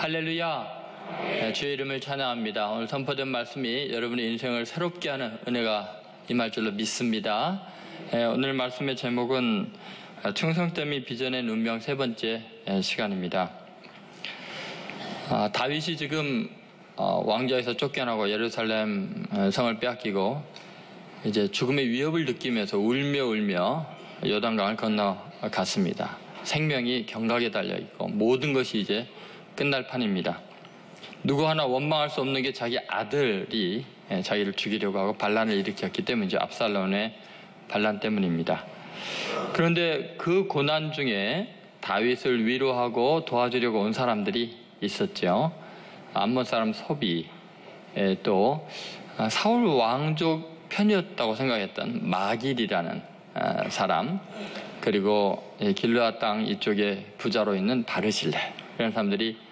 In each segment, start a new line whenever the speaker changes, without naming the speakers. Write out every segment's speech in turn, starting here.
할렐루야. 네, 주의 이름을 찬양합니다. 오늘 선포된 말씀이 여러분의 인생을 새롭게 하는 은혜가 임할 줄로 믿습니다. 오늘 말씀의 제목은 충성됨이 빚어낸 운명 세 번째 시간입니다. 다윗이 지금 왕좌에서 쫓겨나고 예루살렘 성을 빼앗기고 이제 죽음의 위협을 느끼면서 울며 요단강을 건너갔습니다. 생명이 경각에 달려있고 모든 것이 이제 끝날 판입니다. 누구 하나 원망할 수 없는 게 자기 아들이 자기를 죽이려고 하고 반란을 일으켰기 때문이죠. 압살롬의 반란 때문입니다. 그런데 그 고난 중에 다윗을 위로하고 도와주려고 온 사람들이 있었죠. 암몬 사람 소비, 또 사울 왕족 편이었다고 생각했던 마길이라는 사람, 그리고 길르앗 땅 이쪽에 부자로 있는 바르실레, 이런 사람들이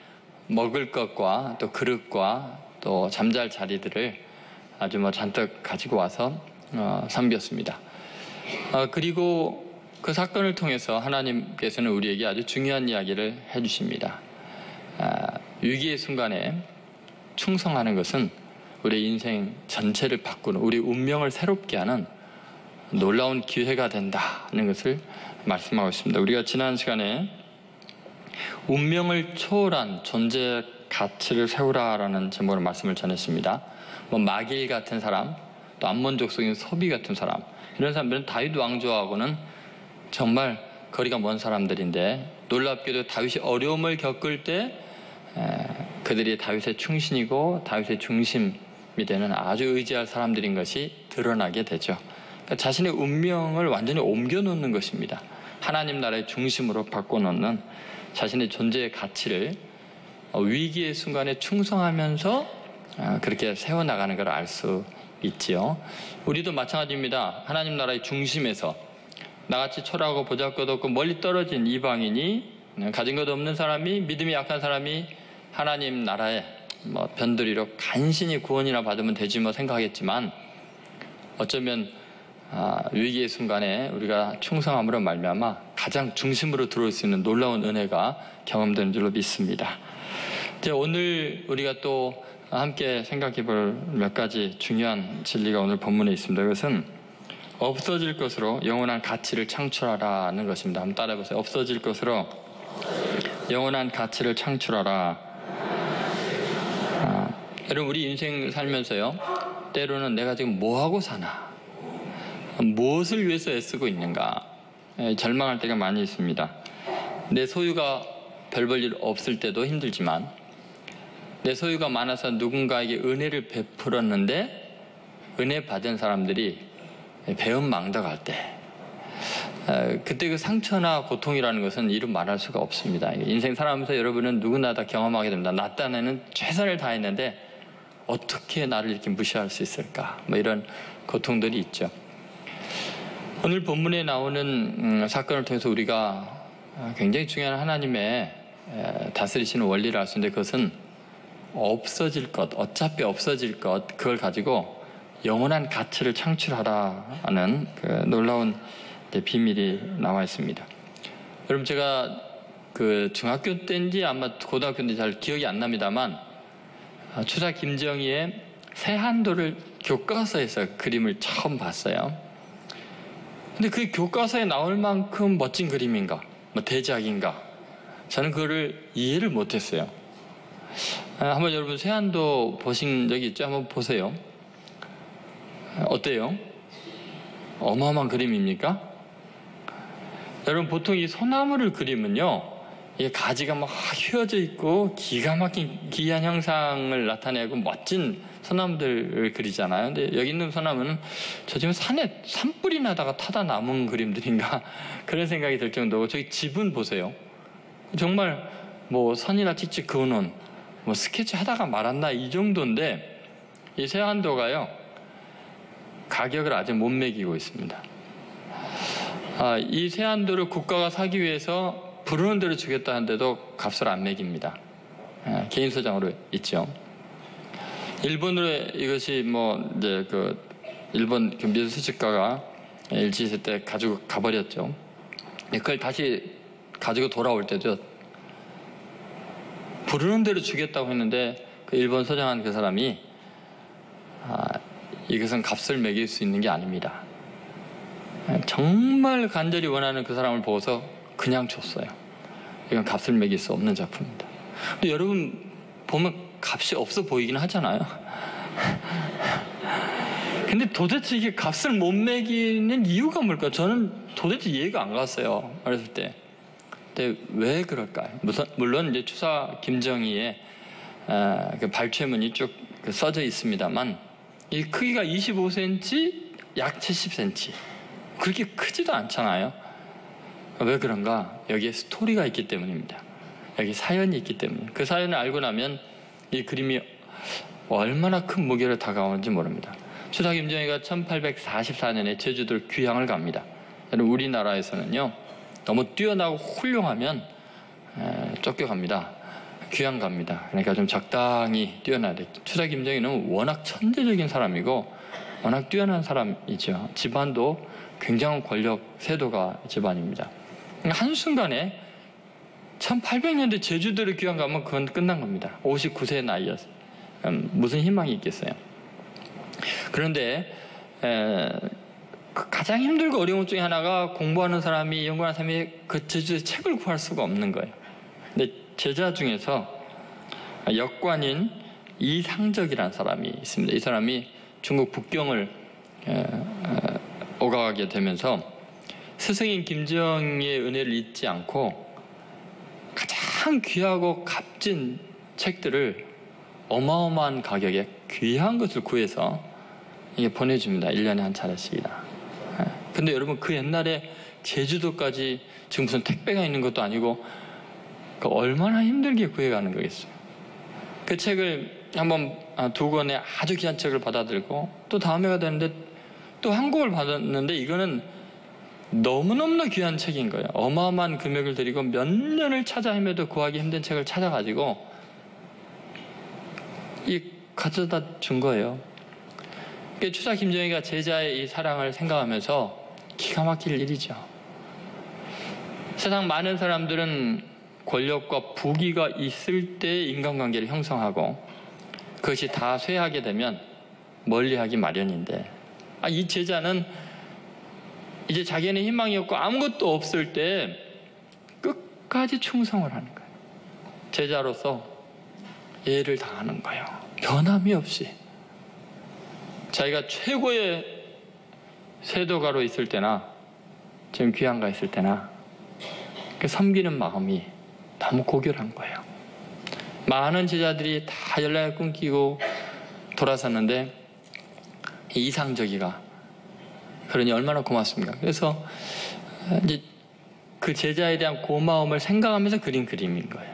먹을 것과 또 그릇과 또 잠잘 자리들을 아주 잔뜩 가지고 와서 섬겼습니다. 그리고 그 사건을 통해서 하나님께서는 우리에게 아주 중요한 이야기를 해주십니다. 위기의 순간에 충성하는 것은 우리 인생 전체를 바꾸는, 우리 운명을 새롭게 하는 놀라운 기회가 된다는 것을 말씀하고 있습니다. 우리가 지난 시간에 운명을 초월한 존재 가치를 세우라라는 제목으로 말씀을 전했습니다. 마길 같은 사람, 또 암몬 족속인 소비 같은 사람, 이런 사람들은 다윗 왕조하고는 정말 거리가 먼 사람들인데, 놀랍게도 다윗이 어려움을 겪을 때 그들이 다윗의 충신이고 다윗의 중심이 되는 아주 의지할 사람들인 것이 드러나게 되죠. 그러니까 자신의 운명을 완전히 옮겨놓는 것입니다. 하나님 나라의 중심으로 바꿔놓는 자신의 존재의 가치를 위기의 순간에 충성하면서 그렇게 세워나가는 걸 알 수 있지요. 우리도 마찬가지입니다. 하나님 나라의 중심에서 나같이 초라하고 보잘것없고 멀리 떨어진 이방인이, 가진 것 없는 사람이, 믿음이 약한 사람이 하나님 나라에 변두리로 간신히 구원이나 받으면 되지 생각하겠지만, 어쩌면 위기의 순간에 우리가 충성함으로 말미암아 가장 중심으로 들어올 수 있는 놀라운 은혜가 경험되는 줄로 믿습니다. 이제 오늘 우리가 또 함께 생각해 볼 몇 가지 중요한 진리가 오늘 본문에 있습니다. 그것은 없어질 것으로 영원한 가치를 창출하라는 것입니다. 한번 따라해 보세요. 없어질 것으로 영원한 가치를 창출하라. 여러분, 우리 인생 살면서요, 때로는 내가 지금 뭐하고 사나, 무엇을 위해서 애쓰고 있는가 절망할 때가 많이 있습니다. 내 소유가 별 볼 일 없을 때도 힘들지만, 내 소유가 많아서 누군가에게 은혜를 베풀었는데 은혜 받은 사람들이 배은망덕할 때, 그때 그 상처나 고통이라는 것은 이루 말할 수가 없습니다. 인생 살아가면서 여러분은 누구나 다 경험하게 됩니다. 나 딴에는 최선을 다했는데 어떻게 나를 이렇게 무시할 수 있을까, 이런 고통들이 있죠. 오늘 본문에 나오는 사건을 통해서 우리가 굉장히 중요한 하나님의 다스리시는 원리를 알 수 있는데, 그것은 없어질 것, 어차피 없어질 것, 그걸 가지고 영원한 가치를 창출하라는 그 놀라운 비밀이 나와 있습니다. 여러분, 제가 그 중학교 때인지 아마 고등학교 때인지 잘 기억이 안 납니다만, 추사 김정희의 세한도를 교과서에서 그림을 처음 봤어요. 근데 그 교과서에 나올 만큼 멋진 그림인가, 대작인가, 저는 그거를 이해를 못했어요. 한번 여러분 세한도 보신 적이 있죠? 한번 보세요. 어때요? 어마어마한 그림입니까? 여러분, 보통 이 소나무를 그리면요, 이게 가지가 휘어져 있고 기가 막힌 기이한 형상을 나타내고 멋진 소나무들을 그리잖아요. 근데 여기 있는 소나무는 저 지금 산에 산불이 나다가 타다 남은 그림들인가 그런 생각이 들 정도고, 저기 집은 보세요. 정말 선이나 찍찍 그어놓은 스케치 하다가 말았나 이 정도인데, 이 세한도가요, 가격을 아직 못 매기고 있습니다. 이 세한도를 국가가 사기 위해서 부르는 대로 주겠다는데도 값을 안 매깁니다. 개인 소장으로 있죠. 일본으로 이것이 이제 일본 미술 수집가가 일제 시대 때 가지고 가버렸죠. 그걸 다시 가지고 돌아올 때도 부르는 대로 주겠다고 했는데 그 일본 소장한 그 사람이 이것은 값을 매길 수 있는 게 아닙니다. 정말 간절히 원하는 그 사람을 보고서 그냥 줬어요. 이건 값을 매길 수 없는 작품입니다. 근데 여러분 보면 값이 없어 보이긴 하잖아요. 근데 도대체 이게 값을 못 매기는 이유가 뭘까? 저는 도대체 이해가 안 갔어요. 어렸을 때. 근데 왜 그럴까요? 물론 이제 추사 김정희의 그 발췌문이 쭉 써져 있습니다만 이 크기가 25cm, 약 70cm. 그렇게 크지도 않잖아요. 왜 그런가? 여기에 스토리가 있기 때문입니다. 여기 사연이 있기 때문에. 그 사연을 알고 나면 이 그림이 얼마나 큰 무게로 다가오는지 모릅니다. 추사 김정희가 1844년에 제주도를 귀향을 갑니다. 우리나라에서는요, 너무 뛰어나고 훌륭하면 쫓겨갑니다. 귀향 갑니다. 그러니까 좀 적당히 뛰어나야 돼. 추사 김정희는 워낙 천재적인 사람이고 워낙 뛰어난 사람이죠. 집안도 굉장한 권력 세도가 집안입니다. 한순간에 1800년대 제주도를 귀향 가면 그건 끝난 겁니다. 59세 나이였어요. 무슨 희망이 있겠어요. 그런데 가장 힘들고 어려운 것 중에 하나가 공부하는 사람이, 연구하는 사람이 그 제주도에 책을 구할 수가 없는 거예요. 근데 제자 중에서 역관인 이상적이라는 사람이 있습니다. 이 사람이 중국 북경을 오가게 되면서 스승인 김정희의 은혜를 잊지 않고 가장 귀하고 값진 책들을 어마어마한 가격에 귀한 것을 구해서 이게 보내줍니다. 1년에 한 차례씩이나. 근데 여러분 그 옛날에 제주도까지 지금 무슨 택배가 있는 것도 아니고 얼마나 힘들게 구해가는 거겠어요. 그 책을 한번 두 권의 아주 귀한 책을 받아들고 또 다음 해가 되는데 또 한 권을 받았는데 이거는 너무너무나 귀한 책인 거예요. 어마어마한 금액을 들이고 몇 년을 찾아 헤매도 구하기 힘든 책을 찾아가지고 가져다 준 거예요. 추사 김정희가 제자의 이 사랑을 생각하면서 기가 막힐 일이죠. 세상 많은 사람들은 권력과 부귀가 있을 때 인간관계를 형성하고 그것이 다 쇠하게 되면 멀리하기 마련인데 이 제자는 이제 자기는 희망이 없고 아무것도 없을 때 끝까지 충성을 하는 거예요. 제자로서 예를 다하는 거예요. 변함이 없이. 자기가 최고의 세도가로 있을 때나 지금 귀향가 있을 때나 그 섬기는 마음이 너무 고결한 거예요. 많은 제자들이 다 연락을 끊기고 돌아섰는데 이상적이가 그러니 얼마나 고맙습니까? 그래서 이제 그 제자에 대한 고마움을 생각하면서 그린 그림인 거예요.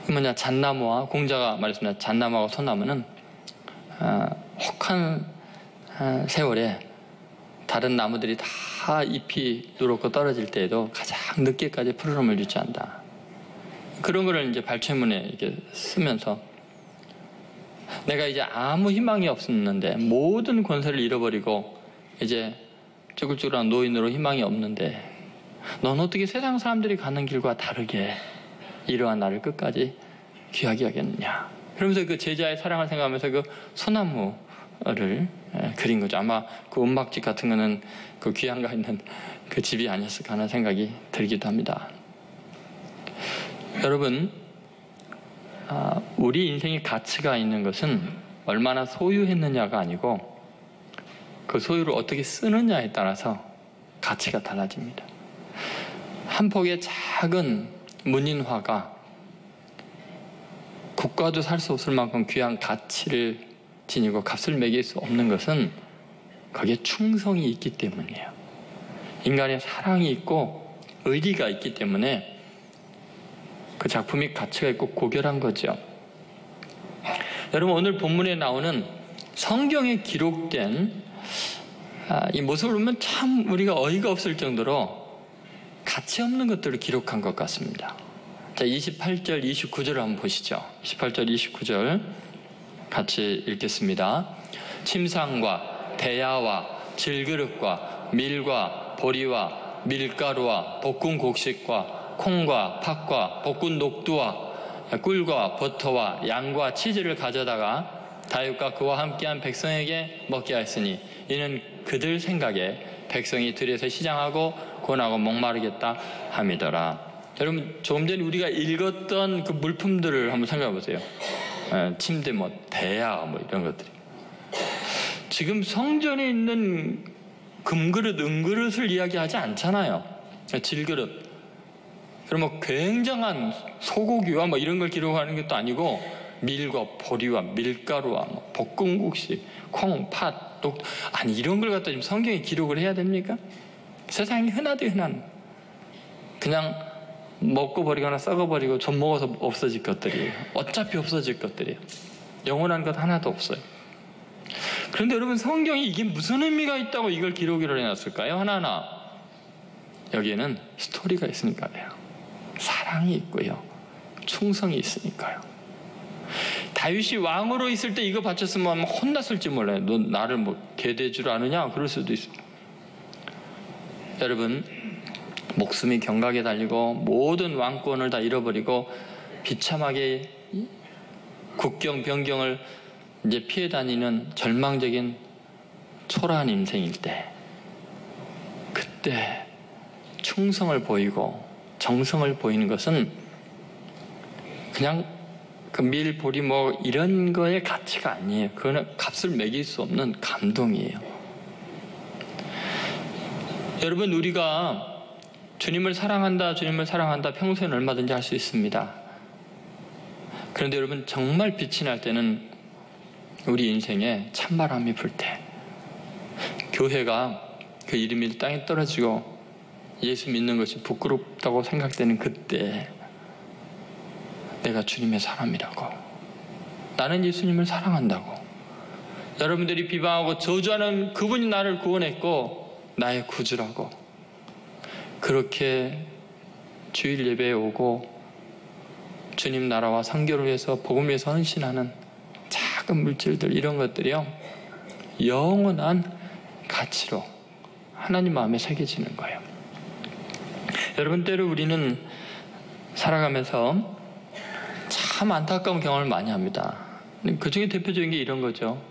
뭐냐, 잣나무와 공자가 말했습니다. 잣나무하고 소나무는 혹한 세월에 다른 나무들이 다 잎이 누렇고 떨어질 때에도 가장 늦게까지 푸르름을 유지한다. 그런 거를 이제 발췌문에 이렇게 쓰면서 내가 이제 아무 희망이 없었는데 모든 권세를 잃어버리고 이제 쭈글쭈글한 노인으로 희망이 없는데 넌 어떻게 세상 사람들이 가는 길과 다르게 이러한 나를 끝까지 귀하게 하겠느냐. 그러면서 그 제자의 사랑을 생각하면서 그 소나무를 그린 거죠. 아마 그 은막집 같은 거는 그 귀향가 있는 그 집이 아니었을까 하는 생각이 들기도 합니다. 여러분, 우리 인생에 가치가 있는 것은 얼마나 소유했느냐가 아니고 그 소유를 어떻게 쓰느냐에 따라서 가치가 달라집니다. 한 폭의 작은 문인화가 국가도 살 수 없을 만큼 귀한 가치를 지니고 값을 매길 수 없는 것은 거기에 충성이 있기 때문이에요. 인간의 사랑이 있고 의리가 있기 때문에 그 작품이 가치가 있고 고결한 거죠. 여러분, 오늘 본문에 나오는 성경에 기록된 이 모습을 보면 참 우리가 어이가 없을 정도로 가치 없는 것들을 기록한 것 같습니다. 자, 28절, 29절을 한번 보시죠. 28절, 29절 같이 읽겠습니다. 침상과 대야와 질그릇과 밀과 보리와 밀가루와 볶은 곡식과 콩과 팥과 볶은 녹두와 꿀과 버터와 양과 치즈를 가져다가 다윗과 그와 함께한 백성에게 먹게 하였으니 이는 그들 생각에 백성이 들에서 시장하고 고나고 목마르겠다 함이더라. 여러분, 조금 전에 우리가 읽었던 그 물품들을 한번 생각해 보세요. 침대, 대야, 이런 것들이. 지금 성전에 있는 금그릇, 은그릇을 이야기하지 않잖아요. 질그릇. 그럼 굉장한 소고기와 이런 걸 기록하는 것도 아니고, 밀과 보리와 밀가루와 볶음국시, 콩, 팥, 녹, 아니 이런 걸 갖다 지금 성경에 기록을 해야 됩니까? 세상에 흔하디 흔한, 그냥 먹고 버리거나 썩어버리고 좀 먹어서 없어질 것들이에요. 어차피 없어질 것들이에요. 영원한 것 하나도 없어요. 그런데 여러분, 성경이 이게 무슨 의미가 있다고 이걸 기록을 해놨을까요? 하나하나. 여기에는 스토리가 있으니까요. 사랑이 있고요. 충성이 있으니까요. 다윗이 왕으로 있을 때 이거 바쳤으면 혼났을지 몰라요. 너 나를 개될 줄 아느냐? 그럴 수도 있어요. 여러분, 목숨이 경각에 달리고 모든 왕권을 다 잃어버리고 비참하게 국경 변경을 이제 피해 다니는 절망적인 초라한 인생일 때, 그때 충성을 보이고 정성을 보이는 것은 그냥 그 밀, 보리 이런 거의 가치가 아니에요. 그거는 값을 매길 수 없는 감동이에요. 여러분, 우리가 주님을 사랑한다, 주님을 사랑한다 평소에는 얼마든지 할 수 있습니다. 그런데 여러분, 정말 빛이 날 때는 우리 인생에 찬바람이 불 때, 교회가 그 이름이 땅에 떨어지고 예수 믿는 것이 부끄럽다고 생각되는 그때, 내가 주님의 사람이라고, 나는 예수님을 사랑한다고, 여러분들이 비방하고 저주하는 그분이 나를 구원했고 나의 구주라고, 그렇게 주일 예배에 오고 주님 나라와 선교를 위해서, 복음을 위해서 헌신하는 작은 물질들, 이런 것들이요, 영원한 가치로 하나님 마음에 새겨지는 거예요. 여러분, 때로 우리는 살아가면서 참 안타까운 경험을 많이 합니다. 그 중에 대표적인 게 이런 거죠.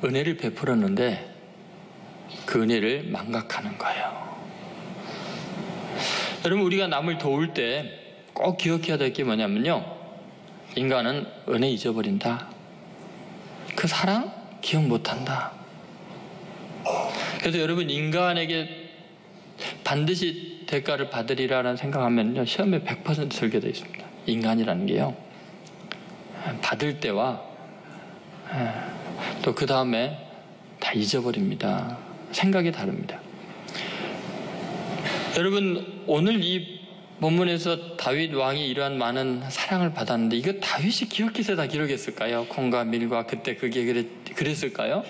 은혜를 베풀었는데 그 은혜를 망각하는 거예요. 여러분, 우리가 남을 도울 때 꼭 기억해야 될 게 뭐냐면요, 인간은 은혜 잊어버린다. 그 사랑 기억 못한다. 그래서 여러분, 인간에게 반드시 대가를 받으리라는 생각하면요, 시험에 100% 설계되어 있습니다. 인간이라는 게요, 받을 때와 또 그 다음에 다 잊어버립니다. 생각이 다릅니다. 여러분, 오늘 이 본문에서 다윗 왕이 이러한 많은 사랑을 받았는데, 이거 다윗이 기억해서 다 기록했을까요? 콩과 밀과 그때 그게 그랬을까요?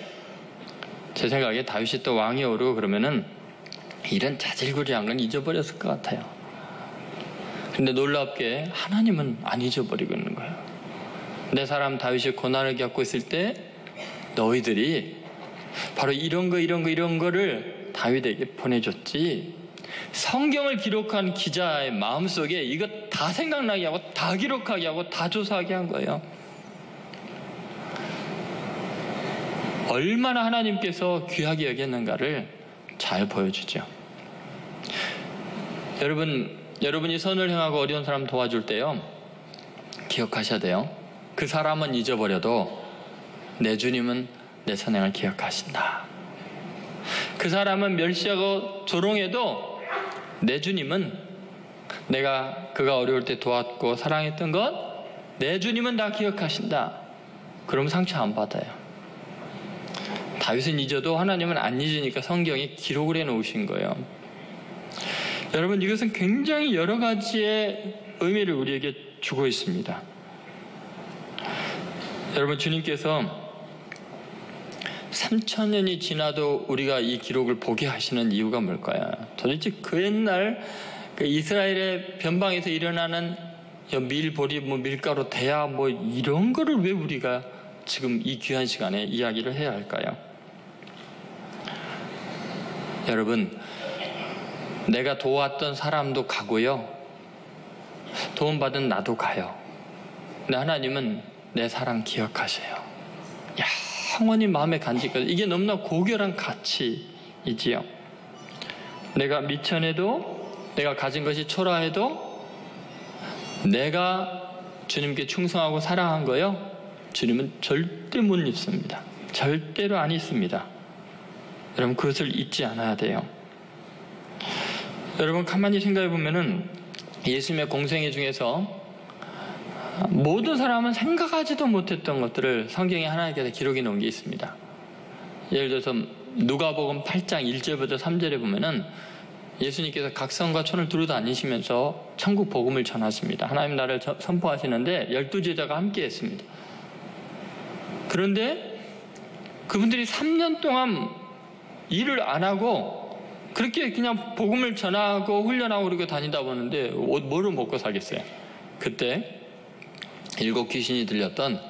제 생각에 다윗이 또 왕이 오르고 그러면은 이런 자질구레한 건 잊어버렸을 것 같아요. 근데 놀랍게 하나님은 안 잊어버리고 있는 거예요. 내 사람 다윗이 고난을 겪고 있을 때 너희들이 바로 이런 거를 다윗에게 보내줬지, 성경을 기록한 기자의 마음속에 이거 다 생각나게 하고 다 기록하게 하고 다 조사하게 한 거예요. 얼마나 하나님께서 귀하게 여겼는가를 잘 보여주죠. 여러분이 선을 행하고 어려운 사람 도와줄 때요, 기억하셔야 돼요. 그 사람은 잊어버려도 내 주님은 내 선행을 기억하신다. 그 사람은 멸시하고 조롱해도 내 주님은, 그가 어려울 때 도왔고 사랑했던 것, 내 주님은 다 기억하신다. 그럼 상처 안 받아요. 다윗은 잊어도 하나님은 안 잊으니까 성경에 기록을 해놓으신 거예요. 여러분, 이것은 굉장히 여러 가지의 의미를 우리에게 주고 있습니다. 여러분, 주님께서 3000년이 지나도 우리가 이 기록을 보게 하시는 이유가 뭘까요? 도대체 그 옛날 그 이스라엘의 변방에서 일어나는 밀, 보리, 밀가루, 대야 이런 거를 왜 우리가 지금 이 귀한 시간에 이야기를 해야 할까요? 여러분, 내가 도왔던 사람도 가고요, 도움받은 나도 가요. 근데 하나님은 내 사랑 기억하세요. 영원히 마음에 간직하세요. 이게 너무나 고결한 가치이지요. 내가 미천해도, 내가 가진 것이 초라해도, 내가 주님께 충성하고 사랑한 거요, 주님은 절대 못 잊습니다. 절대로 안 잊습니다. 여러분, 그것을 잊지 않아야 돼요. 여러분, 가만히 생각해 보면은 예수님의 공생애 중에서 모든 사람은 생각하지도 못했던 것들을 성경에 하나님께서 기록해 놓은 게 있습니다. 예를 들어서 누가복음 8장 1절부터 3절에 보면은 예수님께서 각 성과 촌을 두루 다니시면서 천국 복음을 전하십니다. 하나님 나라를 선포하시는데 12제자가 함께 했습니다. 그런데 그분들이 3년 동안 일을 안 하고 그렇게 그냥 복음을 전하고 훈련하고 그렇게 다니다 보는데 뭐로 먹고 살겠어요? 그때 7 귀신이 들렸던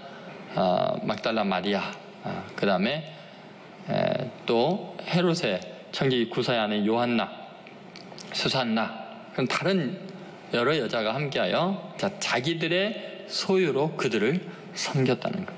막달라 마리아, 그 다음에 또 헤롯의 청지 구사의 아내 요한나, 수산나, 그런 다른 여러 여자가 함께하여 자기들의 소유로 그들을 섬겼다는 것.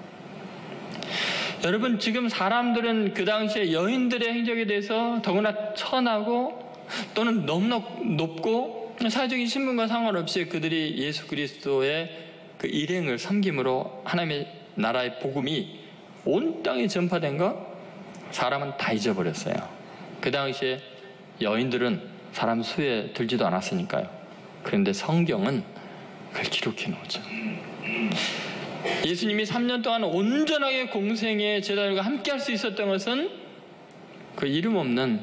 여러분, 지금 사람들은 그 당시에 여인들의 행적에 대해서 더구나 천하고 또는 너무나 높고 사회적인 신분과 상관없이 그들이 예수 그리스도의 그 일행을 섬김으로 하나님의 나라의 복음이 온 땅에 전파된 것, 사람은 다 잊어버렸어요. 그 당시에 여인들은 사람 수에 들지도 않았으니까요. 그런데 성경은 그걸 기록해 놓죠. 예수님이 3년 동안 온전하게 공생의 제자들과 함께 할 수 있었던 것은 그 이름 없는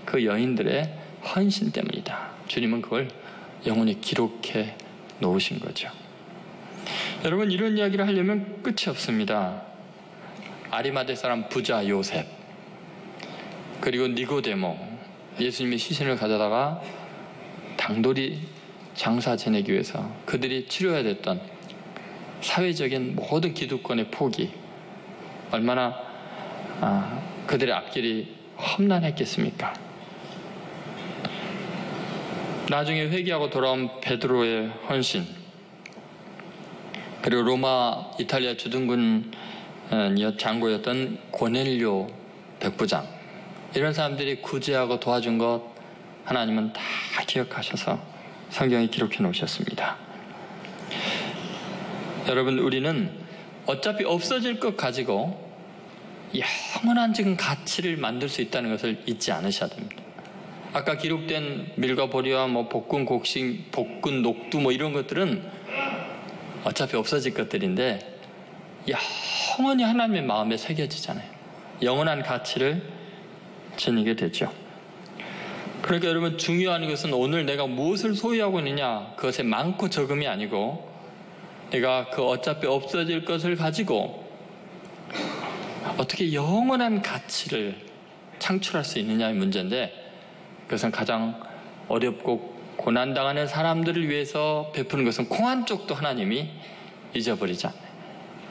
그 여인들의 헌신 때문이다. 주님은 그걸 영원히 기록해 놓으신 거죠. 여러분, 이런 이야기를 하려면 끝이 없습니다. 아리마대 사람 부자 요셉, 그리고 니고데모, 예수님의 시신을 가져다가 당돌이 장사 지내기 위해서 그들이 치료해야 됐던 사회적인 모든 기득권의 포기, 얼마나 그들의 앞길이 험난했겠습니까? 나중에 회개하고 돌아온 베드로의 헌신, 그리고 로마 이탈리아 주둔군 장고였던 고넬료 백부장, 이런 사람들이 구제하고 도와준 것 하나님은 다 기억하셔서 성경에 기록해 놓으셨습니다. 여러분, 우리는 어차피 없어질 것 가지고 영원한 지금 가치를 만들 수 있다는 것을 잊지 않으셔야 됩니다. 아까 기록된 밀과 보리와 복근, 곡식, 복근, 녹두 이런 것들은 어차피 없어질 것들인데 영원히 하나님의 마음에 새겨지잖아요. 영원한 가치를 지니게 되죠. 그러니까 여러분, 중요한 것은 오늘 내가 무엇을 소유하고 있느냐, 그것의 많고 적음이 아니고 내가 그 어차피 없어질 것을 가지고 어떻게 영원한 가치를 창출할 수 있느냐의 문제인데, 그것은 가장 어렵고 고난당하는 사람들을 위해서 베푸는 것은 콩 한 쪽도 하나님이 잊어버리지 않아요.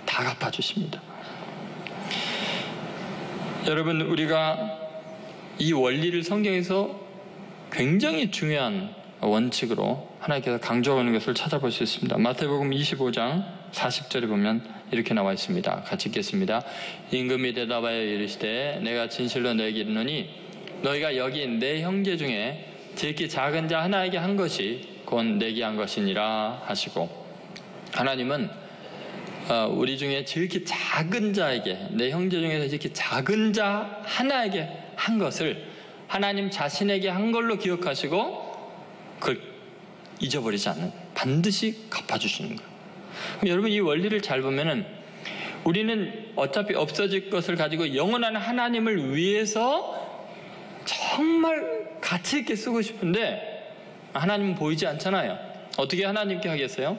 다 갚아주십니다. 여러분, 우리가 이 원리를 성경에서 굉장히 중요한 원칙으로 하나님께서 강조하는 것을 찾아볼 수 있습니다. 마태복음 25장 40절에 보면 이렇게 나와 있습니다. 같이 읽겠습니다. 임금이 대답하여 이르시되 내가 진실로 너에게 이르노니 너희가 여기 내 형제 중에 지극히 작은 자 하나에게 한 것이 곧 내게 한 것이니라 하시고, 하나님은 우리 중에 지극히 작은 자에게, 내 형제 중에서 지극히 작은 자 하나에게 한 것을 하나님 자신에게 한 걸로 기억하시고 그걸 잊어버리지 않는, 반드시 갚아주시는 거예요. 그럼 여러분, 이 원리를 잘 보면은 우리는 어차피 없어질 것을 가지고 영원한 하나님을 위해서 정말 가치 있게 쓰고 싶은데 하나님은 보이지 않잖아요. 어떻게 하나님께 하겠어요?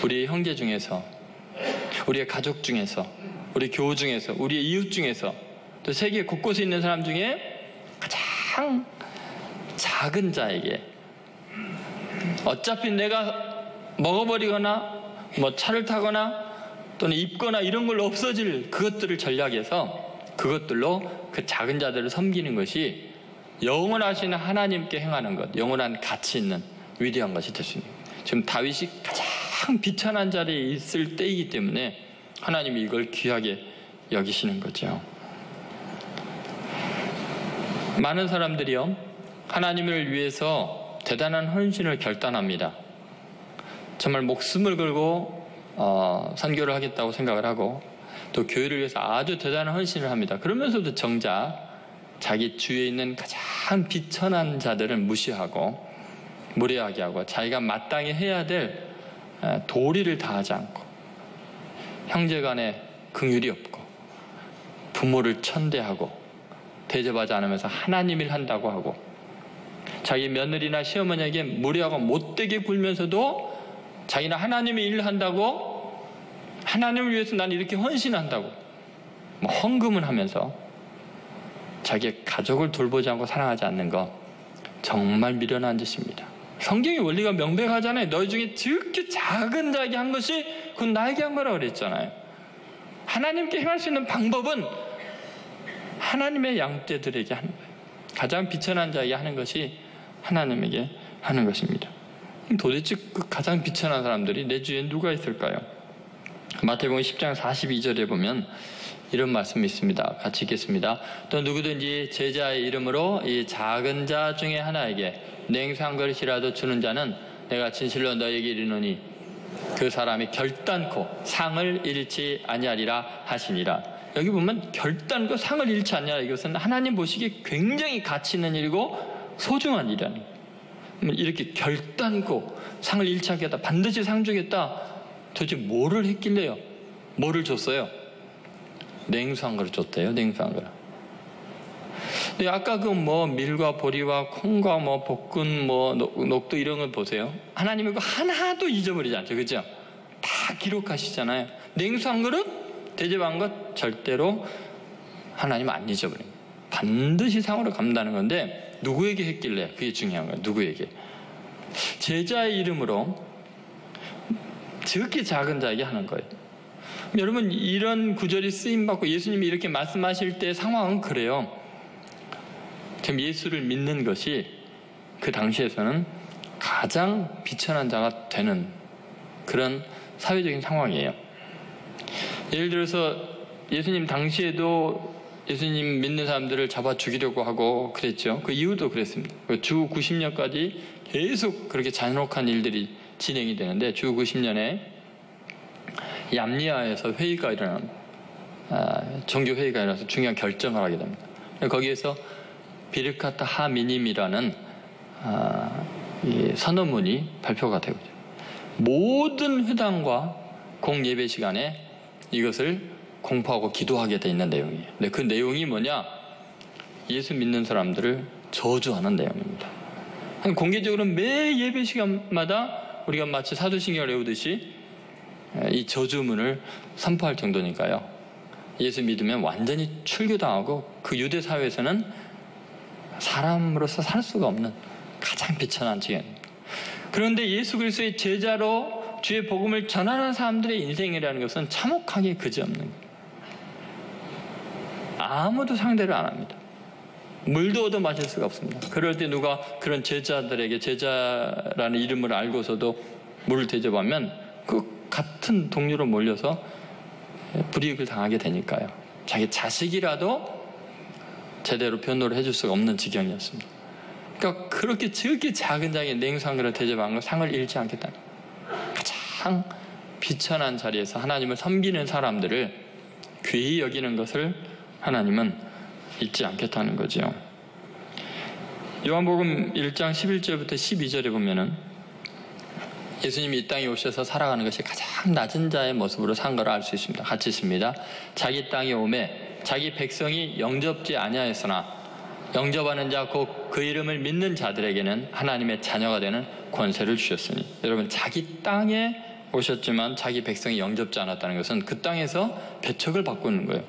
우리 형제 중에서, 우리의 가족 중에서, 우리 교우 중에서, 우리의 이웃 중에서, 또 세계 곳곳에 있는 사람 중에 가장 작은 자에게, 어차피 내가 먹어버리거나 차를 타거나 또는 입거나 이런 걸로 없어질 그것들을 전략해서 그것들로 그 작은 자들을 섬기는 것이 영원하신 하나님께 행하는 것, 영원한 가치 있는 위대한 것이 될 수 있는 거예요. 지금 다윗이 가장 가장 비천한 자리에 있을 때이기 때문에 하나님이 이걸 귀하게 여기시는 거죠. 많은 사람들이요, 하나님을 위해서 대단한 헌신을 결단합니다. 정말 목숨을 걸고 선교를 하겠다고 생각을 하고 또 교회를 위해서 아주 대단한 헌신을 합니다. 그러면서도 정작 자기 주위에 있는 가장 비천한 자들을 무시하고 무례하게 하고 자기가 마땅히 해야 될 도리를 다하지 않고 형제간에 긍휼이 없고 부모를 천대하고 대접하지 않으면서 하나님 일 한다고 하고 자기 며느리나 시어머니에게 무례하고 못되게 굴면서도 자기는 하나님의 일을 한다고 하나님을 위해서 난 이렇게 헌신한다고 헌금을 하면서 자기의 가족을 돌보지 않고 사랑하지 않는 거 정말 미련한 짓입니다. 성경의 원리가 명백하잖아요. 너희 중에 지극히 작은 자에게 한 것이 그건 나에게 한 거라고 그랬잖아요. 하나님께 행할 수 있는 방법은 하나님의 양떼들에게 하는 거예요. 가장 비천한 자에게 하는 것이 하나님에게 하는 것입니다. 도대체 그 가장 비천한 사람들이 내 주위에 누가 있을까요? 마태복음 10장 42절에 보면 이런 말씀이 있습니다. 같이 읽겠습니다. 또 누구든지 제자의 이름으로 이 작은 자 중에 하나에게 냉수 한 그릇이라도 주는 자는 내가 진실로 너에게 이르노니 그 사람이 결단코 상을 잃지 아니하리라 하시니라. 여기 보면 결단코 상을 잃지 아니하라. 이것은 하나님 보시기에 굉장히 가치 있는 일이고 소중한 일이라는 거예요. 이렇게 결단코 상을 잃지 않겠다, 반드시 상 주겠다. 도대체 뭐를 했길래요? 뭐를 줬어요? 냉수 한 그릇 줬대요. 냉수 한 그릇. 근데 아까 그 뭐 밀과 보리와 콩과 뭐 볶은 뭐 녹두 이런 걸 보세요. 하나님이 그 하나도 잊어버리지 않죠, 그죠? 다 기록하시잖아요. 냉수 한 그릇, 대접한 것 절대로 하나님 안 잊어버립니다. 반드시 상으로 갚는다는 건데 누구에게 했길래 그게 중요한 거예요. 누구에게? 제자의 이름으로 지극히 작은 자에게 하는 거예요. 여러분, 이런 구절이 쓰임받고 예수님이 이렇게 말씀하실 때 상황은 그래요. 지금 예수를 믿는 것이 그 당시에서는 가장 비천한 자가 되는 그런 사회적인 상황이에요. 예를 들어서 예수님 당시에도 예수님 믿는 사람들을 잡아 죽이려고 하고 그랬죠. 그 이유도 그랬습니다. 주 90년까지 계속 그렇게 잔혹한 일들이 진행이 되는데 주 90년에 얌리아에서 회의가 일어납니다. 종교 회의가 일어나서 중요한 결정을 하게 됩니다. 거기에서 비르카타 하미님이라는 선언문이 발표가 되고 모든 회당과 공예배 시간에 이것을 공포하고 기도하게 돼 있는 내용이에요. 근데 그 내용이 뭐냐? 예수 믿는 사람들을 저주하는 내용입니다. 공개적으로 매 예배 시간마다 우리가 마치 사도신경을 외우듯이 이 저주문을 선포할 정도니까요. 예수 믿으면 완전히 출교당하고 그 유대 사회에서는 사람으로서 살 수가 없는 가장 비천한 지경입니다. 그런데 예수 그리스도의 제자로 주의 복음을 전하는 사람들의 인생이라는 것은 참혹하게 그지없는 거예요. 아무도 상대를 안 합니다. 물도 얻어 마실 수가 없습니다. 그럴 때 누가 그런 제자들에게 제자라는 이름을 알고서도 물을 대접하면 그 같은 동료로 몰려서 불이익을 당하게 되니까요. 자기 자식이라도 제대로 변호를 해줄 수가 없는 지경이었습니다. 그러니까 그렇게 지극히 작은 자에게 냉수 한 그릇 대접한 걸 상을 잃지 않겠다는 가장 비천한 자리에서 하나님을 섬기는 사람들을 귀히 여기는 것을 하나님은 잊지 않겠다는 거죠. 요한복음 1장 11절부터 12절에 보면은 예수님이 이 땅에 오셔서 살아가는 것이 가장 낮은 자의 모습으로 산 걸 알 수 있습니다. 같이 있습니다. 자기 땅에 오매 자기 백성이 영접지 아니하였으나 영접하는 자 곧 그 이름을 믿는 자들에게는 하나님의 자녀가 되는 권세를 주셨으니. 여러분, 자기 땅에 오셨지만 자기 백성이 영접지 않았다는 것은 그 땅에서 배척을 받고 있는 거예요.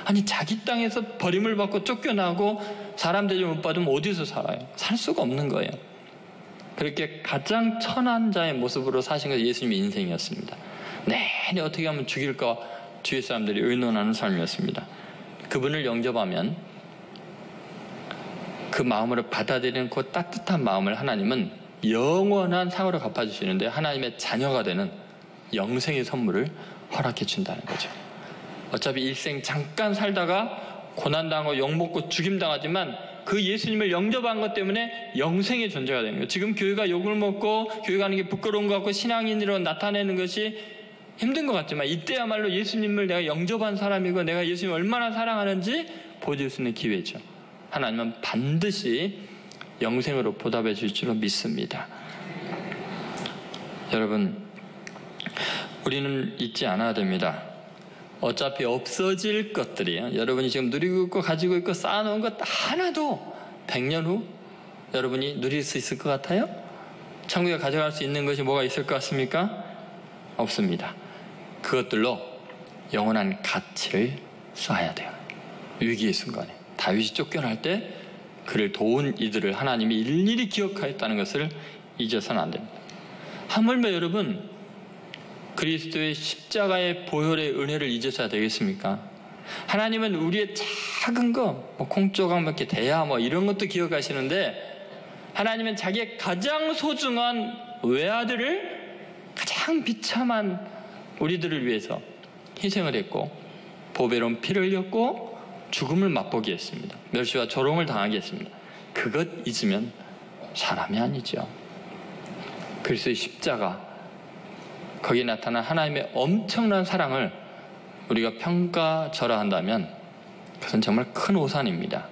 아니, 자기 땅에서 버림을 받고 쫓겨나고 사람 대접 못 받으면 어디서 살아요? 살 수가 없는 거예요. 그렇게 가장 천한 자의 모습으로 사신 것이 예수님의 인생이었습니다. 내내 어떻게 하면 죽일까 주위 사람들이 의논하는 삶이었습니다. 그분을 영접하면 그 마음으로 받아들이는 그 따뜻한 마음을 하나님은 영원한 상으로 갚아주시는데 하나님의 자녀가 되는 영생의 선물을 허락해 준다는 거죠. 어차피 일생 잠깐 살다가 고난당하고 욕먹고 죽임당하지만 그 예수님을 영접한 것 때문에 영생의 존재가 되는 거예요. 지금 교회가 욕을 먹고 교회 가는 게 부끄러운 것 같고 신앙인으로 나타내는 것이 힘든 것 같지만 이때야말로 예수님을 내가 영접한 사람이고 내가 예수님을 얼마나 사랑하는지 보여줄 수 있는 기회죠. 하나님은 반드시 영생으로 보답해 줄 줄로 믿습니다. 여러분, 우리는 잊지 않아야 됩니다. 어차피 없어질 것들이에요. 여러분이 지금 누리고 있고 가지고 있고 쌓아놓은 것 하나도 100년 후 여러분이 누릴 수 있을 것 같아요? 천국에 가져갈 수 있는 것이 뭐가 있을 것 같습니까? 없습니다. 그것들로 영원한 가치를 쌓아야 돼요. 위기의 순간에 다윗이 쫓겨날 때 그를 도운 이들을 하나님이 일일이 기억하였다는 것을 잊어서는 안 됩니다. 하물며 여러분, 그리스도의 십자가의 보혈의 은혜를 잊어서야 되겠습니까? 하나님은 우리의 작은 거, 콩조각 몇 개 대야 이런 것도 기억하시는데 하나님은 자기의 가장 소중한 외아들을 가장 비참한 우리들을 위해서 희생을 했고 보배로운 피를 흘렸고 죽음을 맛보게 했습니다. 멸시와 조롱을 당하게 했습니다. 그것 잊으면 사람이 아니죠. 그리스도의 십자가, 거기에 나타난 하나님의 엄청난 사랑을 우리가 평가절하한다면 그것은 정말 큰 오산입니다.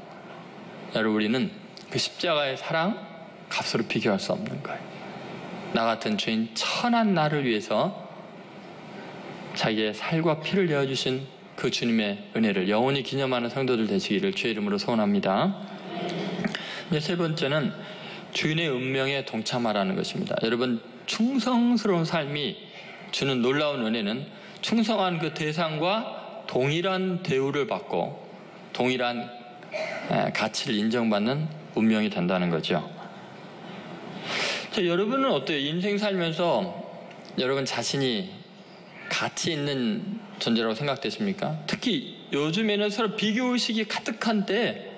여러분, 우리는 그 십자가의 사랑 값으로 비교할 수 없는 거예요. 나 같은 죄인 천한 나를 위해서 자기의 살과 피를 내어주신 그 주님의 은혜를 영원히 기념하는 성도들 되시기를 주의 이름으로 소원합니다. 이제 세 번째는 주인의 운명에 동참하라는 것입니다. 여러분, 충성스러운 삶이 주는 놀라운 은혜는 충성한 그 대상과 동일한 대우를 받고 동일한 가치를 인정받는 운명이 된다는 거죠. 자, 여러분은 어때요? 인생 살면서 여러분 자신이 가치 있는 존재라고 생각되십니까? 특히 요즘에는 서로 비교의식이 가득한 때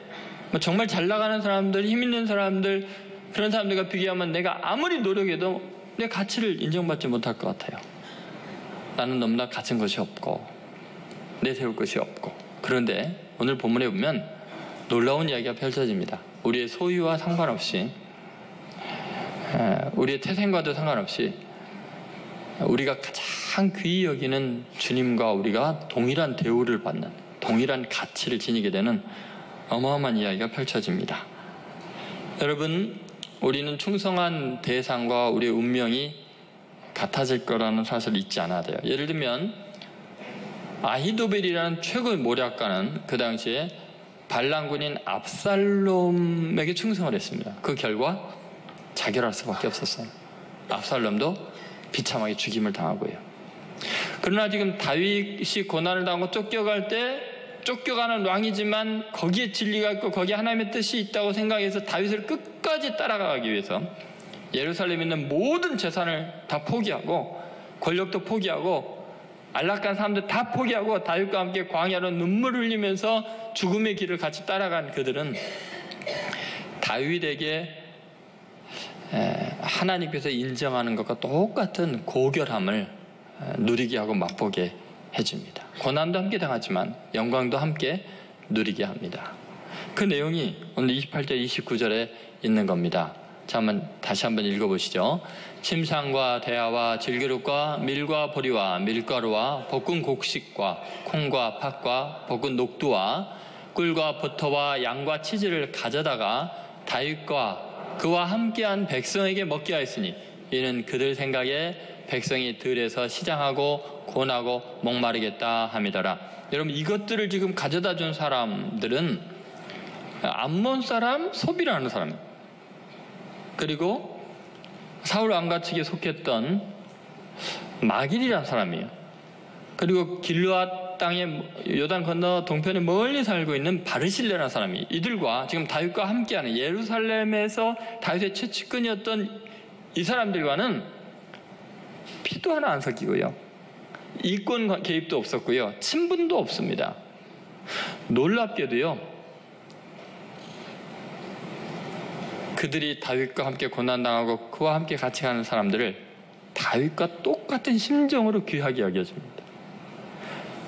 정말 잘 나가는 사람들, 힘 있는 사람들, 그런 사람들과 비교하면 내가 아무리 노력해도 내 가치를 인정받지 못할 것 같아요. 나는 너무나 가진 것이 없고 내세울 것이 없고. 그런데 오늘 본문에 보면 놀라운 이야기가 펼쳐집니다. 우리의 소유와 상관없이, 우리의 태생과도 상관없이 우리가 가장 귀히 여기는 주님과 우리가 동일한 대우를 받는, 동일한 가치를 지니게 되는 어마어마한 이야기가 펼쳐집니다. 여러분, 우리는 충성한 대상과 우리의 운명이 같아질 거라는 사실을 잊지 않아야 돼요. 예를 들면 아히도벨이라는 최고의 모략가는 그 당시에 반란군인 압살롬에게 충성을 했습니다. 그 결과 자결할 수밖에 없었어요. 압살롬도 비참하게 죽임을 당하고요. 그러나 지금 다윗이 고난을 당하고 쫓겨갈 때 쫓겨가는 왕이지만 거기에 진리가 있고 거기에 하나님의 뜻이 있다고 생각해서 다윗을 끝까지 따라가기 위해서 예루살렘에 있는 모든 재산을 다 포기하고 권력도 포기하고 안락한 사람들 다 포기하고 다윗과 함께 광야로 눈물을 흘리면서 죽음의 길을 같이 따라간 그들은 다윗에게 하나님께서 인정하는 것과 똑같은 고결함을 누리게 하고 맛보게 해줍니다. 고난도 함께 당하지만 영광도 함께 누리게 합니다. 그 내용이 오늘 28절 29절에 있는 겁니다. 자, 다시 한번 읽어보시죠. 침상과 대야와 질그릇과 밀과 보리와 밀가루와 볶은 곡식과 콩과 팥과 볶은 녹두와 꿀과 버터와 양과 치즈를 가져다가 다윗과 그와 함께한 백성에게 먹게 하였으니 이는 그들 생각에 백성이 들에서 시장하고 고나고 목마르겠다 함이더라. 여러분, 이것들을 지금 가져다 준 사람들은 암몬 사람 소비라는 사람입니다. 그리고 사울 왕가 측에 속했던 마길이라는 사람이에요. 그리고 길르앗 땅에 요단 건너 동편에 멀리 살고 있는 바르실레라는 사람이, 이들과 지금 다윗과 함께하는 예루살렘에서 다윗의 최측근이었던 이 사람들과는 피도 하나 안 섞이고요, 이권 개입도 없었고요, 친분도 없습니다. 놀랍게도요, 그들이 다윗과 함께 고난당하고 그와 함께 같이 가는 사람들을 다윗과 똑같은 심정으로 귀하게 여겨집니다.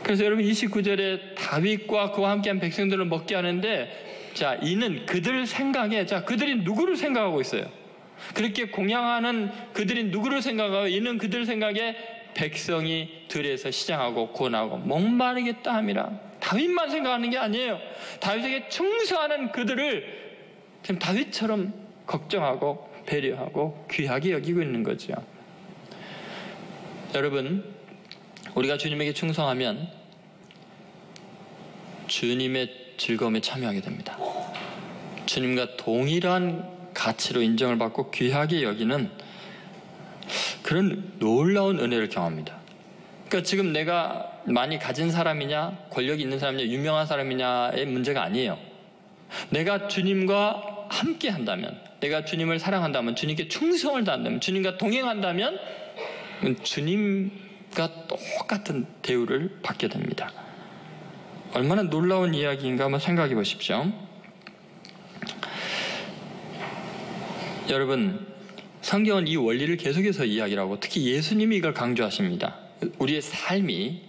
그래서 여러분 29절에 다윗과 그와 함께한 백성들을 먹게 하는데, 자, 이는 그들 생각에, 자, 그들이 누구를 생각하고 있어요? 그렇게 공양하는 그들이 누구를 생각하고, 이는 그들 생각에 백성이 들에서 시장하고 고나고 목마르겠다 함이라. 다윗만 생각하는 게 아니에요. 다윗에게 충성하는 그들을 지금 다윗처럼 걱정하고 배려하고 귀하게 여기고 있는 거죠. 여러분, 우리가 주님에게 충성하면 주님의 즐거움에 참여하게 됩니다. 주님과 동일한 가치로 인정을 받고 귀하게 여기는 그런 놀라운 은혜를 경험합니다. 그러니까 지금 내가 많이 가진 사람이냐, 권력이 있는 사람이냐, 유명한 사람이냐의 문제가 아니에요. 내가 주님과 함께 한다면, 내가 주님을 사랑한다면, 주님께 충성을 다한다면, 주님과 동행한다면 주님과 똑같은 대우를 받게 됩니다. 얼마나 놀라운 이야기인가 한번 생각해 보십시오. 여러분, 성경은 이 원리를 계속해서 이야기를 하고 특히 예수님이 이걸 강조하십니다. 우리의 삶이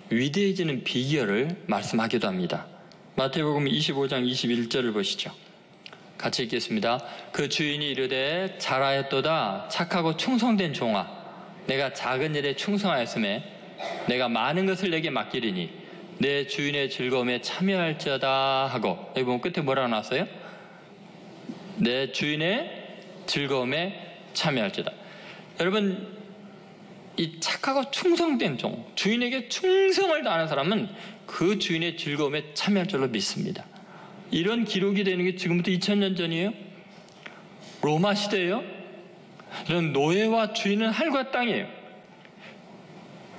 위대해지는 비결을 말씀하기도 합니다. 마태복음 25장 21절을 보시죠. 같이 읽겠습니다. 그 주인이 이르되 잘하였도다 착하고 충성된 종아, 내가 작은 일에 충성하였음에 내가 많은 것을 내게 맡기리니 내 주인의 즐거움에 참여할지어다 하고, 여기 보면 끝에 뭐라고 나왔어요? 내 주인의 즐거움에 참여할지어다. 여러분, 이 착하고 충성된 종, 주인에게 충성을 다하는 사람은 그 주인의 즐거움에 참여할 줄로 믿습니다. 이런 기록이 되는 게 지금부터 2000년 전이에요. 로마 시대예요. 이런 노예와 주인은 하늘과 땅이에요.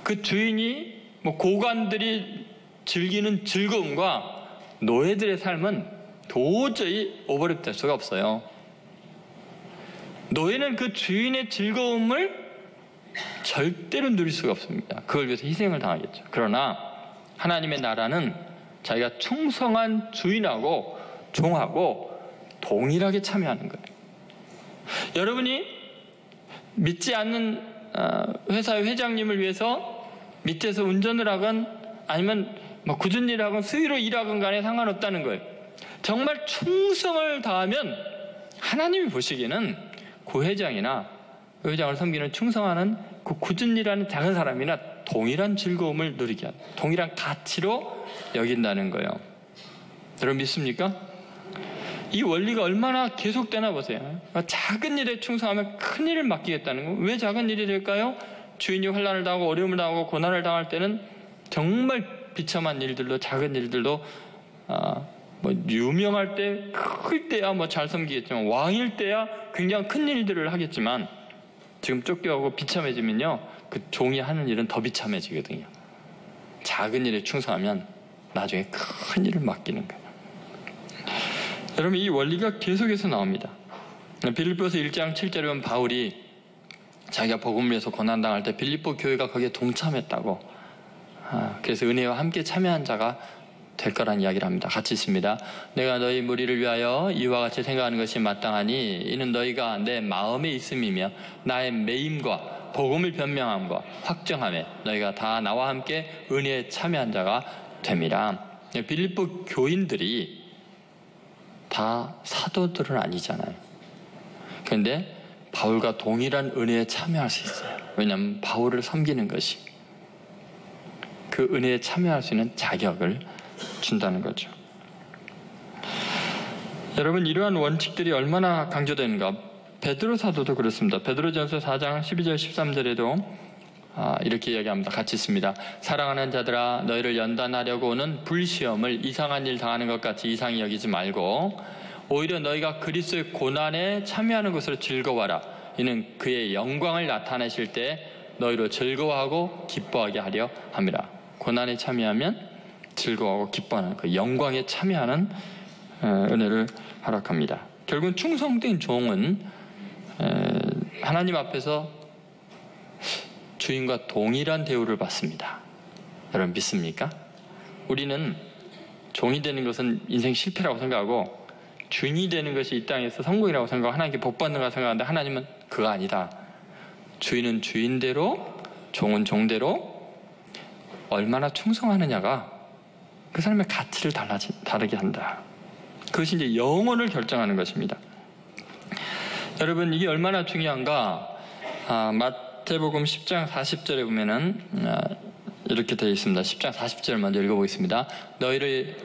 그 주인이 고관들이 즐기는 즐거움과 노예들의 삶은 도저히 오버랩될 수가 없어요. 노예는 그 주인의 즐거움을 절대로 누릴 수가 없습니다. 그걸 위해서 희생을 당하겠죠. 그러나 하나님의 나라는 자기가 충성한 주인하고 종하고 동일하게 참여하는 거예요. 여러분이 믿지 않는 회사의 회장님을 위해서 밑에서 운전을 하건 아니면 굳은 일을 하건 수위로 일하건 간에 상관없다는 거예요. 정말 충성을 다하면 하나님이 보시기에는 그 회장이나 그 회장을 섬기는 충성하는 그 굳은 일하는 작은 사람이나 동일한 즐거움을 누리게 한다. 동일한 가치로 여긴다는 거예요. 여러분 믿습니까? 이 원리가 얼마나 계속되나 보세요. 작은 일에 충성하면 큰 일을 맡기겠다는 거. 왜 작은 일이 될까요? 주인이 환난을 당하고 어려움을 당하고 고난을 당할 때는 정말 비참한 일들도, 작은 일들도 유명할 때, 클 때야 잘 섬기겠지만, 왕일 때야 굉장히 큰 일들을 하겠지만, 지금 쫓겨가고 비참해지면요, 그 종이 하는 일은 더 비참해지거든요. 작은 일에 충성하면 나중에 큰 일을 맡기는 거예요. 여러분, 이 원리가 계속해서 나옵니다. 빌립보서 1장 7절에 보면 바울이 자기가 복음을 위해서 고난당할 때 빌립보 교회가 거기에 동참했다고, 그래서 은혜와 함께 참여한 자가 될 거란 이야기를 합니다. 같이 있습니다. 내가 너희 무리를 위하여 이와 같이 생각하는 것이 마땅하니 이는 너희가 내 마음에 있음이며 나의 매임과 복음을 변명함과 확정함에 너희가 다 나와 함께 은혜에 참여한 자가 됩니다. 빌립보 교인들이 다 사도들은 아니잖아요. 그런데 바울과 동일한 은혜에 참여할 수 있어요. 왜냐하면 바울을 섬기는 것이 그 은혜에 참여할 수 있는 자격을 준다는 거죠. 여러분, 이러한 원칙들이 얼마나 강조되는가. 베드로 사도도 그렇습니다. 베드로전서 4장 12절 13절에도 이렇게 이야기합니다. 같이 있습니다. 사랑하는 자들아, 너희를 연단하려고 오는 불시험을 이상한 일 당하는 것 같이 이상히 여기지 말고 오히려 너희가 그리스도의 고난에 참여하는 것으로 즐거워하라. 이는 그의 영광을 나타내실 때 너희로 즐거워하고 기뻐하게 하려 함이라. 고난에 참여하면 즐거워하고 기뻐하는 그 영광에 참여하는 은혜를 허락합니다. 결국은 충성된 종은 하나님 앞에서 주인과 동일한 대우를 받습니다. 여러분 믿습니까? 우리는 종이 되는 것은 인생 실패라고 생각하고 주인이 되는 것이 이 땅에서 성공이라고 생각하고 하나님께 복 받는 거라고 생각하는데, 하나님은 그거 아니다. 주인은 주인대로, 종은 종대로 얼마나 충성하느냐가 그 사람의 가치를 다르게 한다. 그것이 이제 영혼을 결정하는 것입니다. 여러분, 이게 얼마나 중요한가? 마태복음 10장 40절에 보면은 이렇게 되어 있습니다. 10장 40절 먼저 읽어보겠습니다. 너희를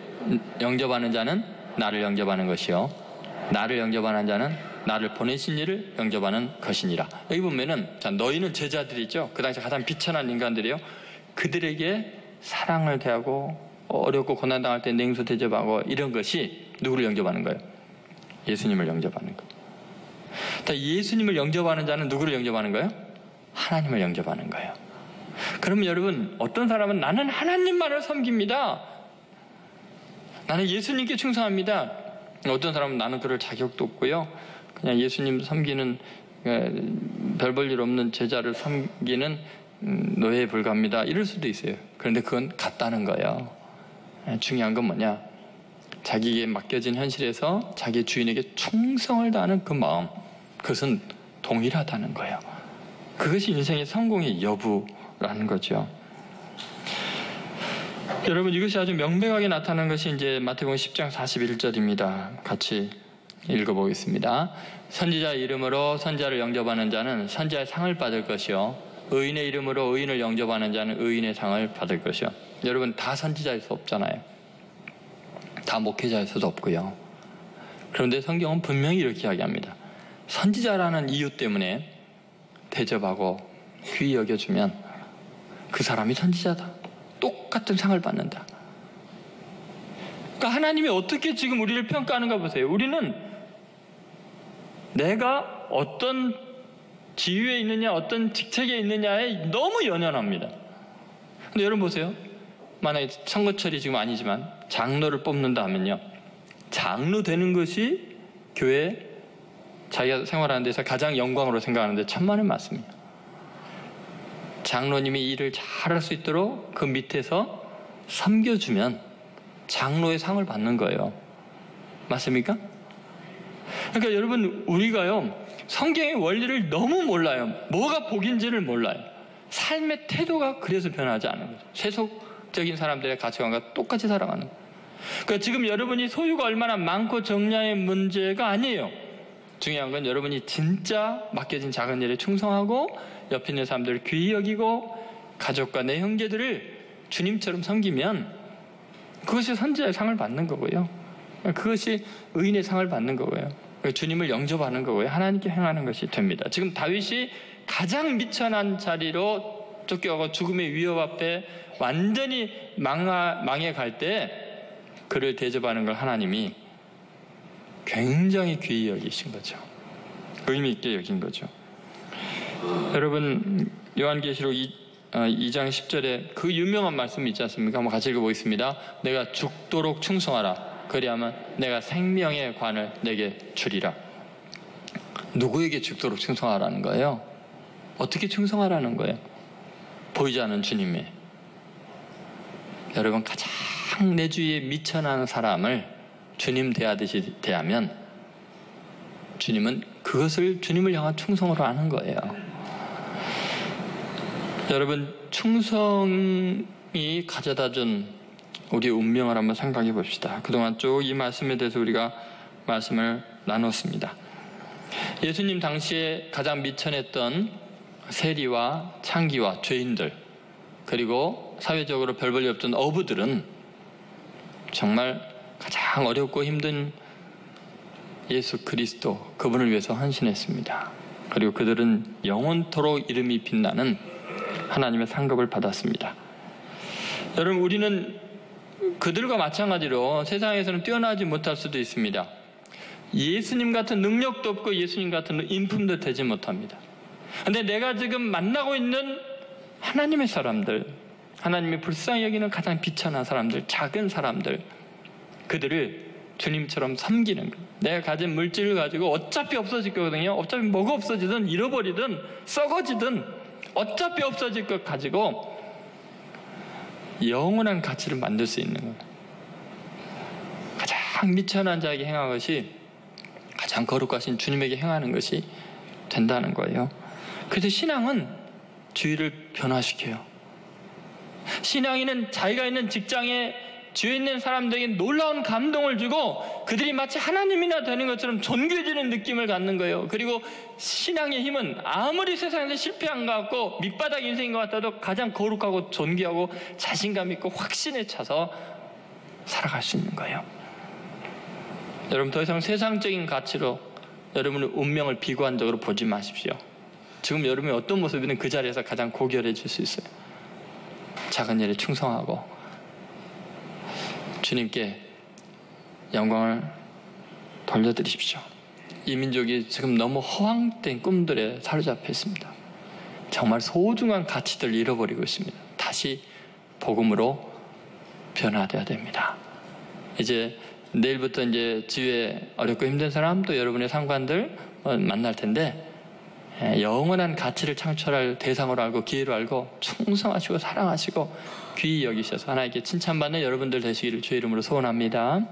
영접하는 자는 나를 영접하는 것이요, 나를 영접하는 자는 나를 보내신 이를 영접하는 것이니라. 여기 보면은, 자, 너희는 제자들이죠. 그 당시 가장 비천한 인간들이요. 그들에게 사랑을 대하고 어렵고 고난당할 때 냉소 대접하고 이런 것이 누구를 영접하는 거예요? 예수님을 영접하는 거예요. 예수님을 영접하는 자는 누구를 영접하는 거예요? 하나님을 영접하는 거예요. 그러면 여러분, 어떤 사람은 나는 하나님만을 섬깁니다, 나는 예수님께 충성합니다. 어떤 사람은 나는 그럴 자격도 없고요, 그냥 예수님 섬기는 별 볼 일 없는 제자를 섬기는 노예에 불과합니다, 이럴 수도 있어요. 그런데 그건 같다는 거예요. 중요한 건 뭐냐? 자기에게 맡겨진 현실에서 자기 주인에게 충성을 다하는 그 마음, 그것은 동일하다는 거예요. 그것이 인생의 성공의 여부라는 거죠. 여러분, 이것이 아주 명백하게 나타나는 것이 이제 마태복음 10장 41절입니다. 같이 읽어보겠습니다. 선지자 이름으로 선지자를 영접하는 자는 선지자의 상을 받을 것이요, 의인의 이름으로 의인을 영접하는 자는 의인의 상을 받을 것이요. 여러분, 다 선지자일 수 없잖아요. 다 목회자일 수도 없고요. 그런데 성경은 분명히 이렇게 이야기합니다. 선지자라는 이유 때문에 대접하고 귀히 여겨주면 그 사람이 선지자다, 똑같은 상을 받는다. 그러니까 하나님이 어떻게 지금 우리를 평가하는가 보세요. 우리는 내가 어떤 지위에 있느냐, 어떤 직책에 있느냐에 너무 연연합니다. 근데 여러분 보세요. 만약에 선거철이 지금 아니지만 장로를 뽑는다 하면요, 장로 되는 것이 교회 자기가 생활하는 데서 가장 영광으로 생각하는데 천만은 맞습니다. 장로님이 일을 잘할 수 있도록 그 밑에서 섬겨주면 장로의 상을 받는 거예요. 맞습니까? 그러니까 여러분, 우리가요, 성경의 원리를 너무 몰라요. 뭐가 복인지를 몰라요. 삶의 태도가 그래서 변하지 않는 거죠. 세속적인 사람들의 가치관과 똑같이 살아가는 거예요. 그러니까 지금 여러분이 소유가 얼마나 많고 적냐의 문제가 아니에요. 중요한 건 여러분이 진짜 맡겨진 작은 일에 충성하고 옆에 있는 사람들을 귀히 여기고 가족과 내 형제들을 주님처럼 섬기면 그것이 선지자의 상을 받는 거고요. 그것이 의인의 상을 받는 거고요. 주님을 영접하는 거고요. 하나님께 행하는 것이 됩니다. 지금 다윗이 가장 미천한 자리로 쫓겨가고 죽음의 위협 앞에 완전히 망해갈 때 그를 대접하는 걸 하나님이 굉장히 귀히 여기신 거죠. 의미 있게 여긴 거죠. 여러분, 요한계시록 2장 10절에 그 유명한 말씀이 있지 않습니까? 한번 같이 읽어보겠습니다. 내가 죽도록 충성하라. 그리하면 내가 생명의 관을 내게 주리라. 누구에게 죽도록 충성하라는 거예요? 어떻게 충성하라는 거예요? 보이지 않는 주님이. 여러분, 가장 내 주위에 미천한 사람을 주님 대하듯이 대하면 주님은 그것을 주님을 향한 충성으로 하는 거예요. 여러분, 충성이 가져다준 우리의 운명을 한번 생각해 봅시다. 그동안 쭉 이 말씀에 대해서 우리가 말씀을 나눴습니다. 예수님 당시에 가장 미천했던 세리와 창기와 죄인들, 그리고 사회적으로 별 볼 일 없던 어부들은 정말 가장 어렵고 힘든 예수 그리스도, 그분을 위해서 헌신했습니다. 그리고 그들은 영원토록 이름이 빛나는 하나님의 상급을 받았습니다. 여러분, 우리는 그들과 마찬가지로 세상에서는 뛰어나지 못할 수도 있습니다. 예수님 같은 능력도 없고 예수님 같은 인품도 되지 못합니다. 그런데 내가 지금 만나고 있는 하나님의 사람들, 하나님이 불쌍히 여기는 가장 비천한 사람들, 작은 사람들, 그들을 주님처럼 섬기는 거예요. 내가 가진 물질을 가지고 어차피 없어질 거거든요. 어차피 뭐가 없어지든 잃어버리든 썩어지든 어차피 없어질 것 가지고 영원한 가치를 만들 수 있는 거예요. 가장 미천한 자에게 행한 것이 가장 거룩하신 주님에게 행하는 것이 된다는 거예요. 그래서 신앙은 주위를 변화시켜요. 신앙인은 자기가 있는 직장에 주위에 있는 사람들에게 놀라운 감동을 주고 그들이 마치 하나님이나 되는 것처럼 존귀해지는 느낌을 갖는 거예요. 그리고 신앙의 힘은 아무리 세상에서 실패한 것 같고 밑바닥 인생인 것 같아도 가장 거룩하고 존귀하고 자신감 있고 확신에 차서 살아갈 수 있는 거예요. 여러분, 더 이상 세상적인 가치로 여러분의 운명을 비관적으로 보지 마십시오. 지금 여러분이 어떤 모습이든 그 자리에서 가장 고결해질 수 있어요. 작은 일에 충성하고 주님께 영광을 돌려드리십시오. 이 민족이 지금 너무 허황된 꿈들에 사로잡혀 있습니다. 정말 소중한 가치들을 잃어버리고 있습니다. 다시 복음으로 변화되어야 됩니다. 이제 내일부터 이제 주위에 어렵고 힘든 사람, 또 여러분의 상관들 만날 텐데, 영원한 가치를 창출할 대상으로 알고 기회로 알고 충성하시고 사랑하시고 귀히 여기셔서 하나님께 칭찬받는 여러분들 되시기를 주의 이름으로 소원합니다.